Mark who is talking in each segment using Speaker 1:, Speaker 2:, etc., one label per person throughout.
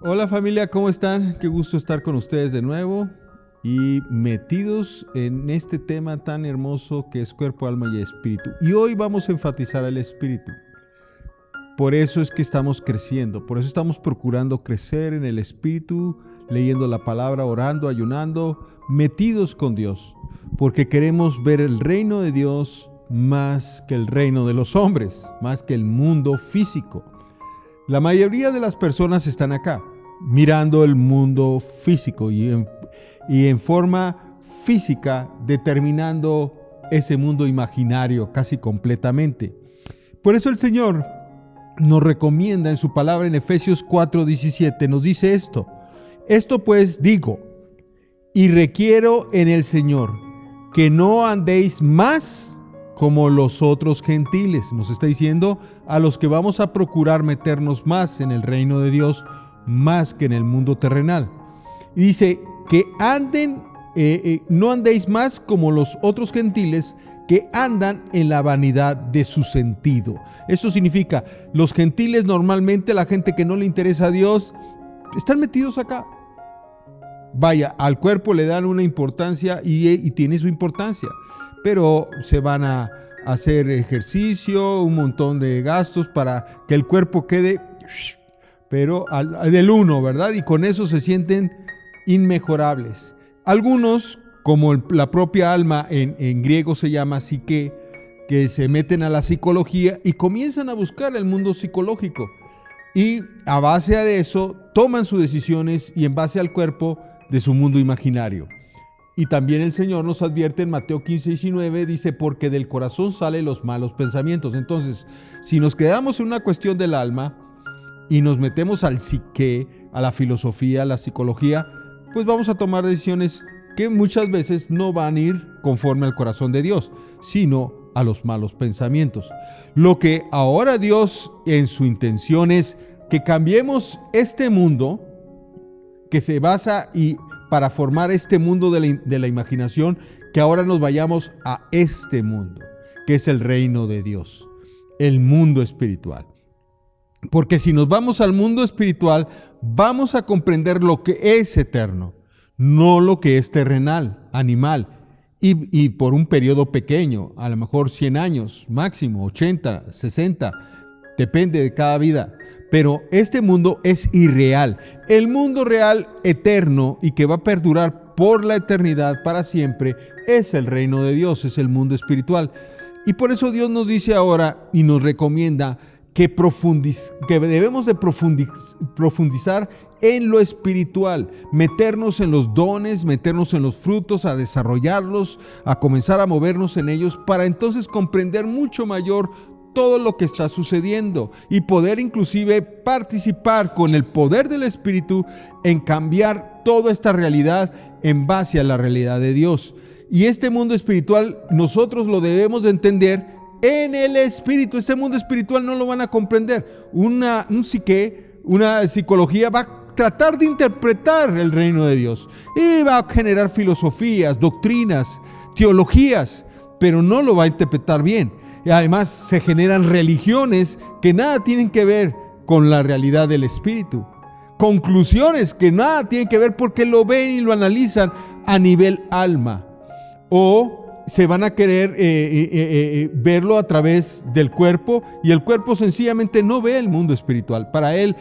Speaker 1: Hola familia, ¿cómo están? Qué gusto estar con ustedes de nuevo y metidos en este tema tan hermoso que es cuerpo, alma y espíritu. Y hoy vamos a enfatizar el espíritu. Por eso es que estamos creciendo, por eso estamos procurando crecer en el espíritu, leyendo la palabra, orando, ayunando, metidos con Dios, porque queremos ver el reino de Dios más que el reino de los hombres, más que el mundo físico. La mayoría de las personas están acá, mirando el mundo físico y en forma física determinando ese mundo imaginario casi completamente. Por eso el Señor nos recomienda en su palabra en Efesios 4:17, nos dice esto: esto pues digo y requiero en el Señor, que no andéis más como los otros gentiles. Nos está diciendo a los que vamos a procurar meternos más en el reino de Dios, más que en el mundo terrenal. Y dice que no andéis más como los otros gentiles que andan en la vanidad de su sentido. Esto significa, los gentiles normalmente, la gente que no le interesa a Dios, están metidos acá. Vaya, al cuerpo le dan una importancia y tiene su importancia, pero se van a hacer ejercicio, un montón de gastos para que el cuerpo quede, pero del uno, ¿verdad? Y con eso se sienten inmejorables. Algunos, como la propia alma en griego se llama psique, que se meten a la psicología y comienzan a buscar el mundo psicológico. Y a base de eso toman sus decisiones y en base al cuerpo de su mundo imaginario. Y también el Señor nos advierte en Mateo 15:19, dice, porque del corazón salen los malos pensamientos. Entonces, si nos quedamos en una cuestión del alma y nos metemos al psique, a la filosofía, a la psicología, pues vamos a tomar decisiones que muchas veces no van a ir conforme al corazón de Dios, sino a los malos pensamientos. Lo que ahora Dios en su intención es que cambiemos este mundo que se basa y para formar este mundo de la imaginación, que ahora nos vayamos a este mundo, que es el reino de Dios, el mundo espiritual. Porque si nos vamos al mundo espiritual, vamos a comprender lo que es eterno, no lo que es terrenal, animal, y por un periodo pequeño, a lo mejor 100 años, máximo 80, 60, depende de cada vida. Pero este mundo es irreal. El mundo real, eterno y que va a perdurar por la eternidad para siempre, es el reino de Dios, es el mundo espiritual. Y por eso Dios nos dice ahora y nos recomienda que debemos de profundizar en lo espiritual, meternos en los dones, meternos en los frutos, a desarrollarlos, a comenzar a movernos en ellos para entonces comprender mucho mayor todo lo que está sucediendo y poder inclusive participar con el poder del Espíritu en cambiar toda esta realidad en base a la realidad de Dios. Y este mundo espiritual nosotros lo debemos de entender en el Espíritu. Este mundo espiritual no lo van a comprender. Una psicología va a tratar de interpretar el reino de Dios y va a generar filosofías, doctrinas, teologías, pero no lo va a interpretar bien. Y además se generan religiones que nada tienen que ver con la realidad del espíritu. Conclusiones que nada tienen que ver porque lo ven y lo analizan a nivel alma. O se van a querer verlo a través del cuerpo y el cuerpo sencillamente no ve el mundo espiritual. Para él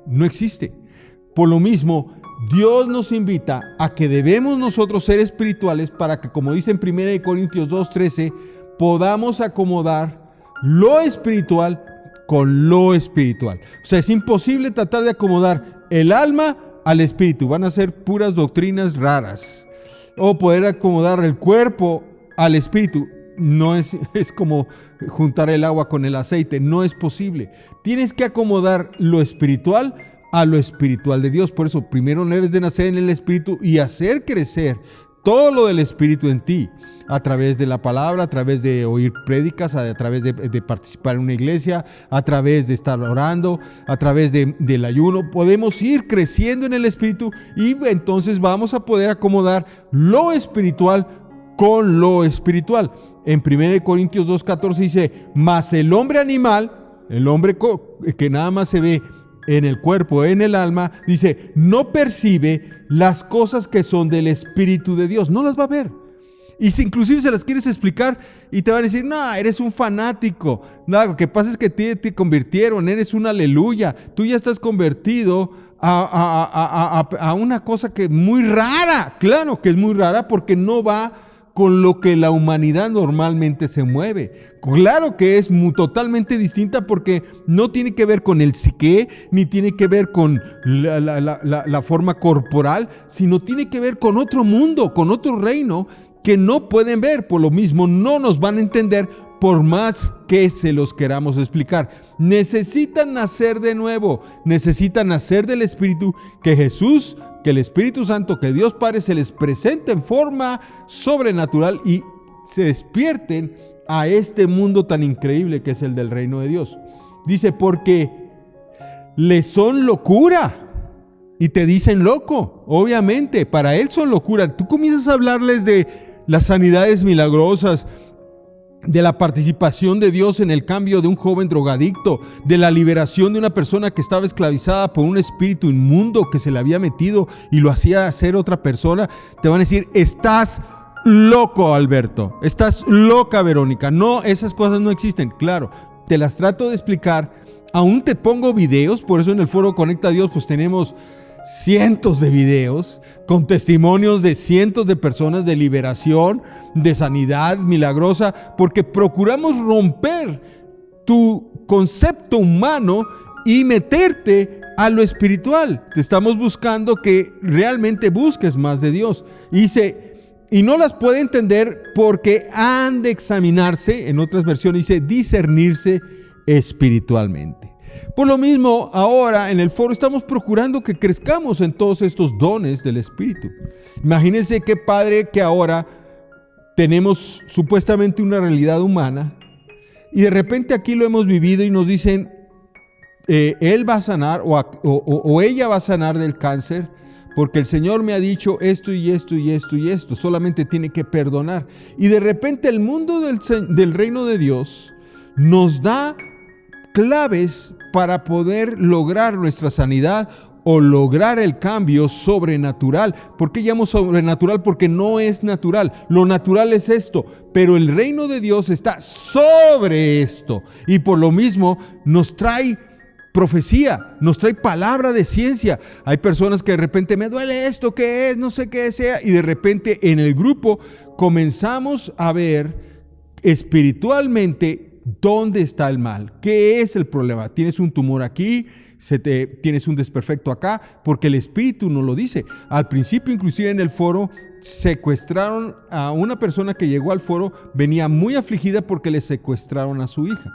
Speaker 1: no existe. Por lo mismo, Dios nos invita a que debemos nosotros ser espirituales para que, como dice en 1 Corintios 2:13, podamos acomodar lo espiritual con lo espiritual. O sea, es imposible tratar de acomodar el alma al espíritu. Van a ser puras doctrinas raras. O poder acomodar el cuerpo al espíritu. No es como juntar el agua con el aceite. No es posible. Tienes que acomodar lo espiritual a lo espiritual de Dios. Por eso, primero debes de nacer en el espíritu y hacer crecer todo lo del espíritu en ti, a través de la palabra, a través de oír prédicas, a través de participar en una iglesia, a través de estar orando, a través del ayuno. Podemos ir creciendo en el espíritu y entonces vamos a poder acomodar lo espiritual con lo espiritual. En 1 Corintios 2:14 dice, mas el hombre animal, el hombre que nada más se ve en el cuerpo, en el alma, dice, no percibe las cosas que son del Espíritu de Dios. No las va a ver. Y si inclusive se las quieres explicar y te van a decir, no, eres un fanático. No, lo que pasa es que te convirtieron, eres un aleluya. Tú ya estás convertido a una cosa que es muy rara. Claro que es muy rara porque no va con lo que la humanidad normalmente se mueve. Claro que es totalmente distinta porque no tiene que ver con el psique, ni tiene que ver con la forma corporal, sino tiene que ver con otro mundo, con otro reino que no pueden ver. Por lo mismo no nos van a entender por más que se los queramos explicar. Necesitan nacer de nuevo, necesitan nacer del Espíritu, que Jesús, que el Espíritu Santo, que Dios Padre se les presente en forma sobrenatural y se despierten a este mundo tan increíble que es el del reino de Dios. Dice, porque les son locura. Y te dicen loco, obviamente, para él son locura. Tú comienzas a hablarles de las sanidades milagrosas, de la participación de Dios en el cambio de un joven drogadicto, de la liberación de una persona que estaba esclavizada por un espíritu inmundo que se le había metido y lo hacía hacer otra persona. Te van a decir, estás loco, Alberto, estás loca, Verónica. No, esas cosas no existen. Claro, te las trato de explicar. Aún te pongo videos, por eso en el foro Conecta a Dios pues tenemos cientos de videos con testimonios de cientos de personas de liberación, de sanidad milagrosa, porque procuramos romper tu concepto humano y meterte a lo espiritual. Te estamos buscando que realmente busques más de Dios. Y dice, y no las puede entender porque han de examinarse, en otras versiones dice, discernirse espiritualmente. Por lo mismo, ahora en el foro estamos procurando que crezcamos en todos estos dones del Espíritu. Imagínense qué padre que ahora tenemos supuestamente una realidad humana y de repente aquí lo hemos vivido y nos dicen, él va a sanar o ella va a sanar del cáncer porque el Señor me ha dicho esto y esto y esto y esto, solamente tiene que perdonar. Y de repente el mundo del reino de Dios nos da claves para poder lograr nuestra sanidad o lograr el cambio sobrenatural. ¿Por qué llamo sobrenatural? Porque no es natural. Lo natural es esto, pero el reino de Dios está sobre esto. Y por lo mismo nos trae profecía, nos trae palabra de ciencia. Hay personas que de repente me duele esto, ¿qué es? No sé qué sea. Y de repente en el grupo comenzamos a ver espiritualmente ¿dónde está el mal? ¿Qué es el problema? ¿Tienes un tumor aquí? ¿Tienes un desperfecto acá? Porque el Espíritu nos lo dice. Al principio, inclusive en el foro, secuestraron a una persona que llegó al foro, venía muy afligida porque le secuestraron a su hija.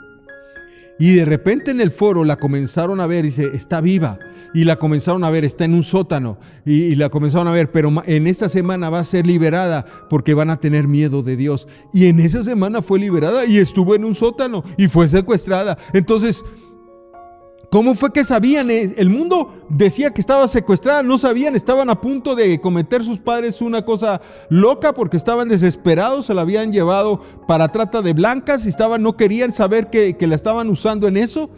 Speaker 1: Y de repente en el foro la comenzaron a ver, dice, está viva. Y la comenzaron a ver, está en un sótano. Y la comenzaron a ver, pero en esta semana va a ser liberada porque van a tener miedo de Dios. Y en esa semana fue liberada y estuvo en un sótano y fue secuestrada. Entonces, ¿cómo fue que sabían? El mundo decía que estaba secuestrada, no sabían, estaban a punto de cometer sus padres una cosa loca porque estaban desesperados, se la habían llevado para trata de blancas y no querían saber que la estaban usando en eso.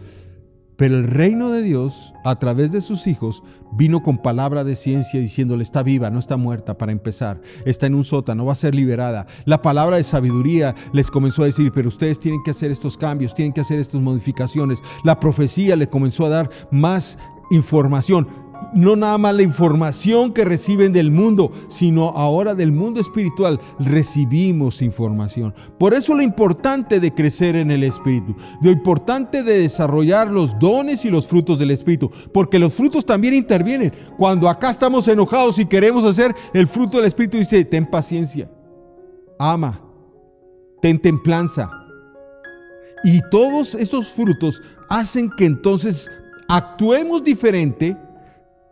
Speaker 1: Pero el reino de Dios, a través de sus hijos, vino con palabra de ciencia diciéndole, está viva, no está muerta para empezar, está en un sótano, va a ser liberada. La palabra de sabiduría les comenzó a decir, pero ustedes tienen que hacer estos cambios, tienen que hacer estas modificaciones. La profecía le comenzó a dar más información. No nada más la información que reciben del mundo, sino ahora del mundo espiritual recibimos información. Por eso lo importante de crecer en el Espíritu, lo importante de desarrollar los dones y los frutos del Espíritu, porque los frutos también intervienen. Cuando acá estamos enojados y queremos hacer el fruto del Espíritu, dice, ten paciencia, ama, ten templanza. Y todos esos frutos hacen que entonces actuemos diferente,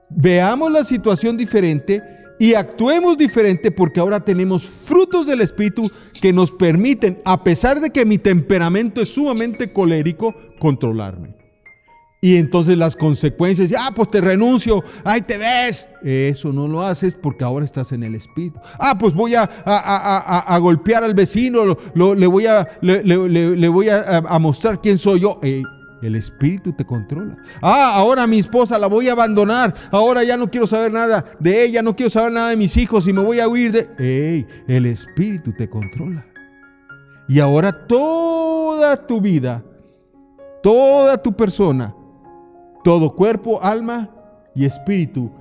Speaker 1: veamos la situación diferente y actuemos diferente porque ahora tenemos frutos del Espíritu que nos permiten, a pesar de que mi temperamento es sumamente colérico, controlarme. Y entonces las consecuencias, pues te renuncio, ahí te ves. Eso no lo haces porque ahora estás en el Espíritu. Pues voy a golpear al vecino, le voy a mostrar quién soy yo. el espíritu te controla. Ahora mi esposa la voy a abandonar. Ahora ya no quiero saber nada de ella, no quiero saber nada de mis hijos y me voy a huir de... El espíritu te controla. Y ahora toda tu vida, toda tu persona, todo cuerpo, alma y espíritu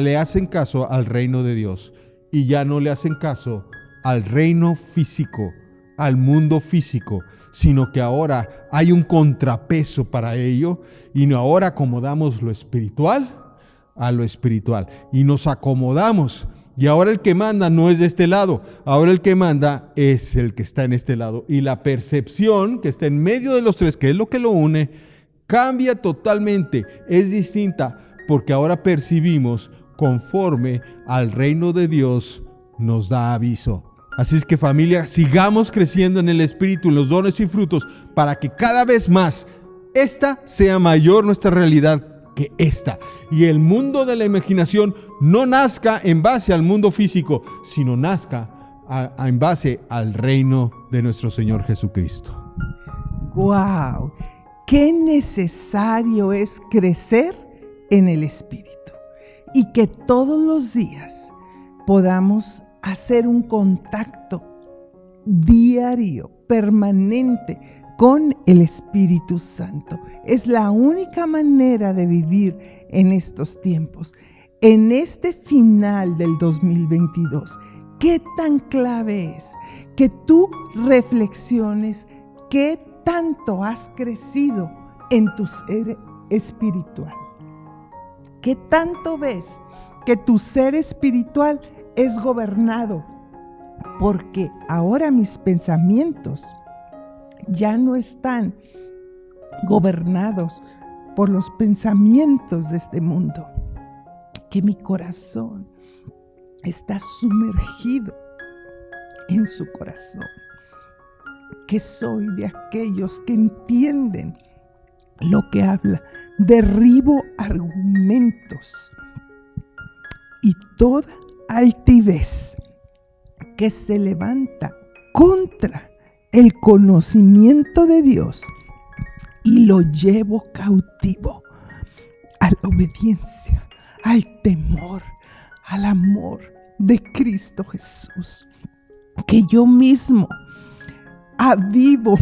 Speaker 1: le hacen caso al reino de Dios. Y ya no le hacen caso al reino físico, al mundo físico, sino que ahora hay un contrapeso para ello y ahora acomodamos lo espiritual a lo espiritual y nos acomodamos. Y ahora el que manda no es de este lado, ahora el que manda es el que está en este lado. Y la percepción que está en medio de los tres, que es lo que lo une, cambia totalmente, es distinta, porque ahora percibimos conforme al reino de Dios nos da aviso. Así es que, familia, sigamos creciendo en el espíritu, en los dones y frutos, para que cada vez más esta sea mayor nuestra realidad que esta. Y el mundo de la imaginación no nazca en base al mundo físico, sino nazca en base al reino de nuestro Señor Jesucristo.
Speaker 2: ¡Wow! ¡Qué necesario es crecer en el espíritu! Y que todos los días podamos hacer un contacto diario, permanente con el Espíritu Santo. Es la única manera de vivir en estos tiempos. En este final del 2022, ¿qué tan clave es que tú reflexiones qué tanto has crecido en tu ser espiritual? ¿Qué tanto ves que tu ser espiritual es gobernado? Porque ahora mis pensamientos ya no están gobernados por los pensamientos de este mundo. Que mi corazón está sumergido en su corazón. Que soy de aquellos que entienden lo que habla. Derribo argumentos y toda altivez que se levanta contra el conocimiento de Dios y lo llevo cautivo a la obediencia, al temor, al amor de Cristo Jesús. Que yo mismo avivo,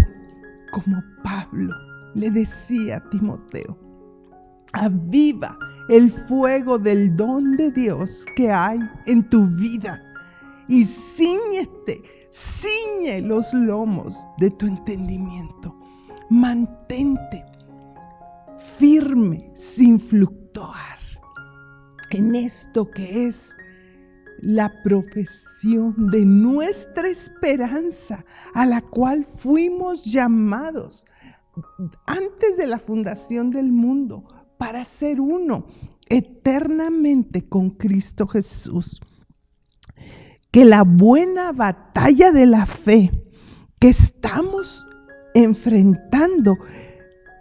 Speaker 2: como Pablo le decía a Timoteo, aviva el fuego del don de Dios que hay en tu vida y ciñe los lomos de tu entendimiento. Mantente firme sin fluctuar en esto que es la profesión de nuestra esperanza, a la cual fuimos llamados antes de la fundación del mundo, para ser uno eternamente con Cristo Jesús. Que la buena batalla de la fe que estamos enfrentando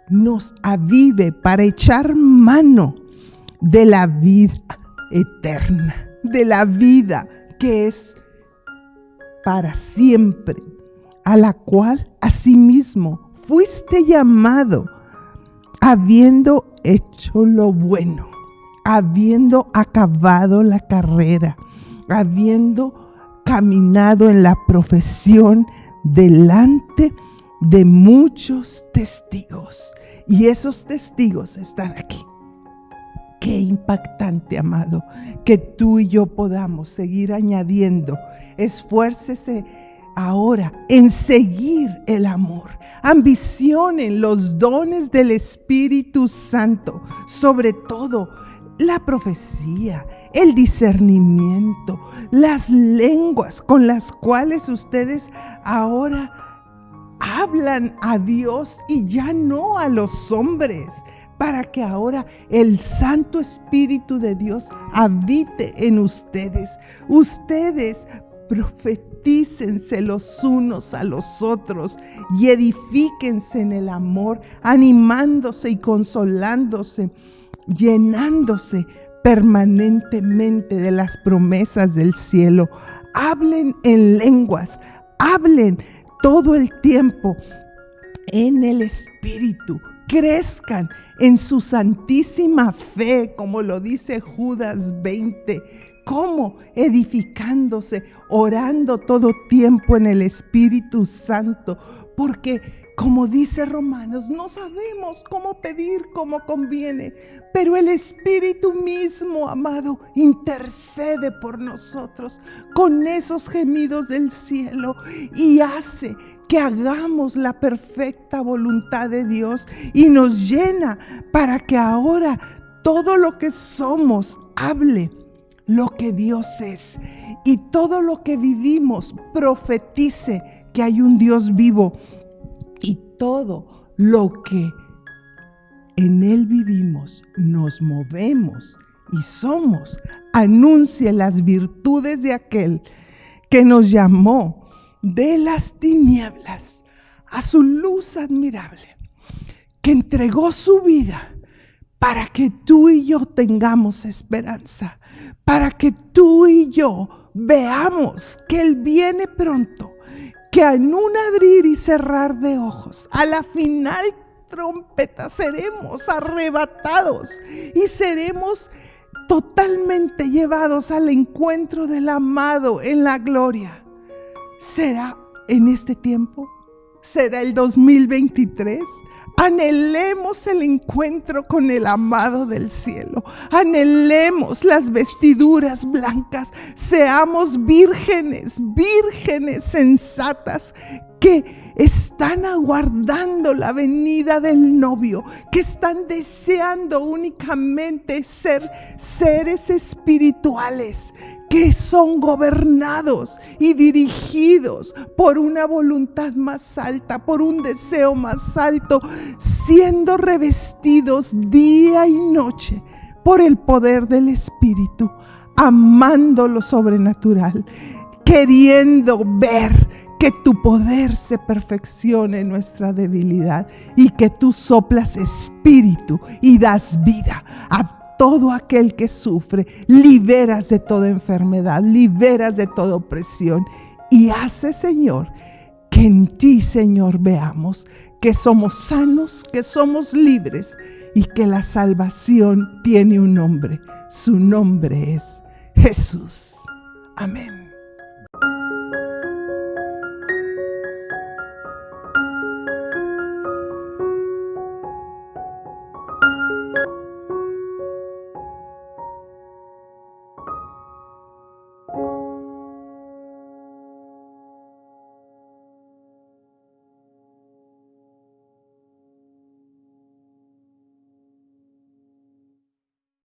Speaker 2: nos avive para echar mano de la vida eterna, de la vida que es para siempre, a la cual asimismo fuiste llamado, habiendo hecho lo bueno, habiendo acabado la carrera, habiendo caminado en la profesión delante de muchos testigos. Y esos testigos están aquí. Qué impactante, amado, que tú y yo podamos seguir añadiendo. Esfuércese ahora en seguir el amor. Ambicionen los dones del Espíritu Santo, sobre todo la profecía, el discernimiento, las lenguas con las cuales ustedes ahora hablan a Dios y ya no a los hombres, para que ahora el Santo Espíritu de Dios habite en ustedes. Ustedes profetícense los unos a los otros y edifíquense en el amor, animándose y consolándose, llenándose permanentemente de las promesas del cielo. Hablen en lenguas, hablen todo el tiempo en el Espíritu. crezcan en su santísima fe, como lo dice Judas 20. ¿Cómo? Edificándose, orando todo tiempo en el Espíritu Santo, porque como dice Romanos, no sabemos cómo pedir como conviene, pero el Espíritu mismo, amado, intercede por nosotros con esos gemidos del cielo y hace que hagamos la perfecta voluntad de Dios y nos llena para que ahora todo lo que somos hable lo que Dios es y todo lo que vivimos profetice que hay un Dios vivo. Y todo lo que en Él vivimos, nos movemos y somos, anuncie las virtudes de aquel que nos llamó de las tinieblas a su luz admirable, que entregó su vida para que tú y yo tengamos esperanza, para que tú y yo veamos que Él viene pronto, que en un abrir y cerrar de ojos, a la final trompeta, seremos arrebatados y seremos totalmente llevados al encuentro del amado en la gloria. ¿Será en este tiempo? ¿Será el 2023? Anhelemos el encuentro con el amado del cielo. Anhelemos las vestiduras blancas. Seamos vírgenes, vírgenes sensatas que están aguardando la venida del novio, que están deseando únicamente ser seres espirituales, que son gobernados y dirigidos por una voluntad más alta, por un deseo más alto, siendo revestidos día y noche por el poder del Espíritu, amando lo sobrenatural, queriendo ver que tu poder se perfeccione en nuestra debilidad y que tú soplas espíritu y das vida a todo aquel que sufre, liberas de toda enfermedad, liberas de toda opresión y hace, Señor, que en ti, Señor, veamos que somos sanos, que somos libres y que la salvación tiene un nombre. Su nombre es Jesús. Amén.